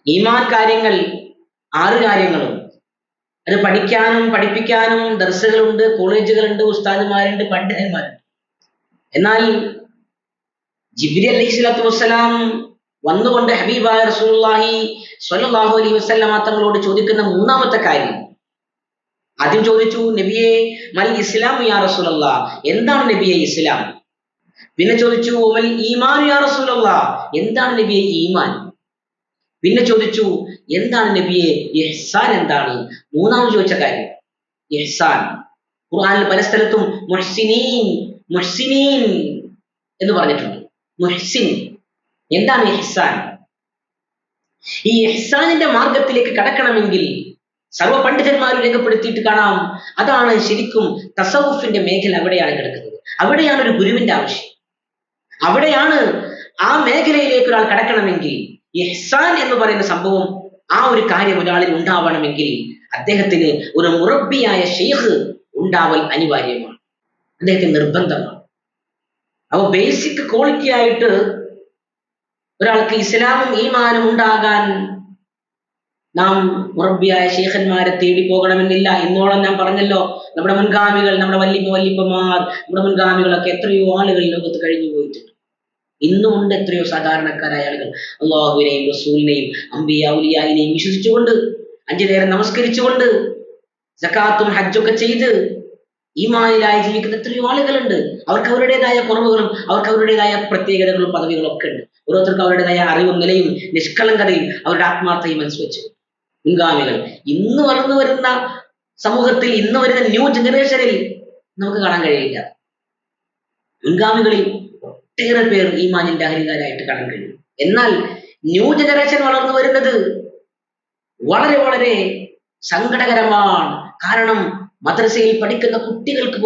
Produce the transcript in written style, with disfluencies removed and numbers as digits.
ഈമാൻ കാര്യങ്ങൾ 6 കാര്യങ്ങളും. അത് പഠിക്കാനും പഠിപ്പിക്കാനും ദർസുകളുണ്ട്, കോളേജുകളുണ്ട്, ഉസ്താദുമാരുണ്ട്, പണ്ഡിതന്മാരുണ്ട്. എന്നാൽ ജിബ്രീൽ അലൈഹിസ്സലാത്തു വസ്സലാം വന്നുകൊണ്ട് ഹബീബായ റസൂലുള്ളാഹി സ്വല്ലല്ലാഹു അലൈഹി വസല്ലമ തങ്ങളോട് ചോദിക്കുന്ന മൂന്നാമത്തെ കാര്യം, ആദ്യം ചോദിച്ചു, നബിയെ മൽ ഇസ്ലാം യാ റസൂലല്ലാഹ്, എന്താണ് നബിയെ ഇസ്ലാം? പിന്നെ ചോദിച്ചു, വൽ ഈമാൻ യാ റസൂലല്ലാഹ്, എന്താണ് നബിയെ ഈമാൻ? പിന്നെ ചോദിച്ചു, എന്താണ് നബിയെ ഇഹ്സാൻ എന്താണ്? മൂന്നാമത് ചോദിച്ച കാര്യം ഇഹ്സാൻ. ഖുർആനിൽ പല സ്ഥലത്തും മുഹ്സിനീൻ മുഹ്സിനീൻ എന്ന് പറഞ്ഞിട്ടുണ്ട്. മുഹ്സിൻ, എന്താണ് ഇഹ്സാൻ? ഈ ഇഹ്സാനിന്റെ മാർഗത്തിലേക്ക് കടക്കണമെങ്കിൽ സർവ്വ പണ്ഡിതന്മാരും രേഖപ്പെടുത്തിയിട്ട് കാണാം, അതാണ് ശരിക്കും തസവുഫിന്റെ മേഖല. അവിടെയാണ് കിടക്കുന്നത്. അവിടെയാണ് ഒരു ഗുരുവിന്റെ ആവശ്യം. അവിടെയാണ് ആ മേഖലയിലേക്ക് ഒരാൾ കടക്കണമെങ്കിൽ, ഇഹ്സാൻ എന്ന് പറയുന്ന സംഭവം, ആ ഒരു കാര്യം ഒരാളിൽ ഉണ്ടാവണമെങ്കിൽ അദ്ദേഹത്തിന് ഒരു മുറബ്ബിയായ ഷെയ്ഖ് ഉണ്ടാവൽ അനിവാര്യമാണ്. അദ്ദേഹത്തിന് നിർബന്ധമാണ്. അപ്പൊ ബേസിക് ക്വാളിറ്റി ആയിട്ട് ഒരാൾക്ക് ഇസ്ലാമും ഈമാനും ഉണ്ടാകാൻ നാം മുറബ്ബിയായ ഷെയ്ഖന്മാരെ തേടി പോകണമെന്നില്ല. ഇന്നോളം ഞാൻ പറഞ്ഞല്ലോ, നമ്മുടെ മുൻഗാമികൾ, നമ്മുടെ വല്ലിപ്പമാർ, നമ്മുടെ മുൻഗാമികളൊക്കെ എത്രയോ ആളുകൾ ലോകത്ത് കഴിഞ്ഞു പോയിട്ടുണ്ട്. ഇന്നും ഉണ്ട് എത്രയോ സാധാരണക്കാരായ ആളുകൾ അള്ളാഹുവിനെയും റസൂലിനെയും അംബിയ ഔലിയായിനെയും വിശ്വസിച്ചുകൊണ്ട്, 5 നേരം നമസ്കരിച്ചുകൊണ്ട്, സകാത്തും ഹജ്ജൊക്കെ ചെയ്ത് ഈമാനിലായി ജീവിക്കുന്ന എത്രയോ ആളുകളുണ്ട്. അവർക്ക് അവരുടേതായ കുറവുകളും അവർക്ക് അവരുടേതായ പ്രത്യേകതകളും പദവികളും ഒക്കെ ഉണ്ട്. ഓരോരുത്തർക്കും അവരുടേതായ അറിവും നിലയും നിഷ്കളങ്കതയും അവരുടെ ആത്മാർത്ഥയും അനുസരിച്ച് മുൻഗാമികൾ ഇന്ന് വളർന്നു വരുന്ന സമൂഹത്തിൽ, ഇന്ന് വരുന്ന ന്യൂ ജനറേഷനിൽ നമുക്ക് കാണാൻ കഴിയില്ല. മുൻഗാമികളിൽ ഒട്ടേറെ പേർ ഈമാനിന്റെ അഹരികാരായിട്ട് കാണാൻ കഴിയും. എന്നാൽ ന്യൂ ജനറേഷൻ വളർന്നു വരുന്നത് വളരെ വളരെ സങ്കടകരമാണ്. കാരണം മദ്രസയിൽ പഠിക്കുന്ന കുട്ടികൾക്ക് പോലും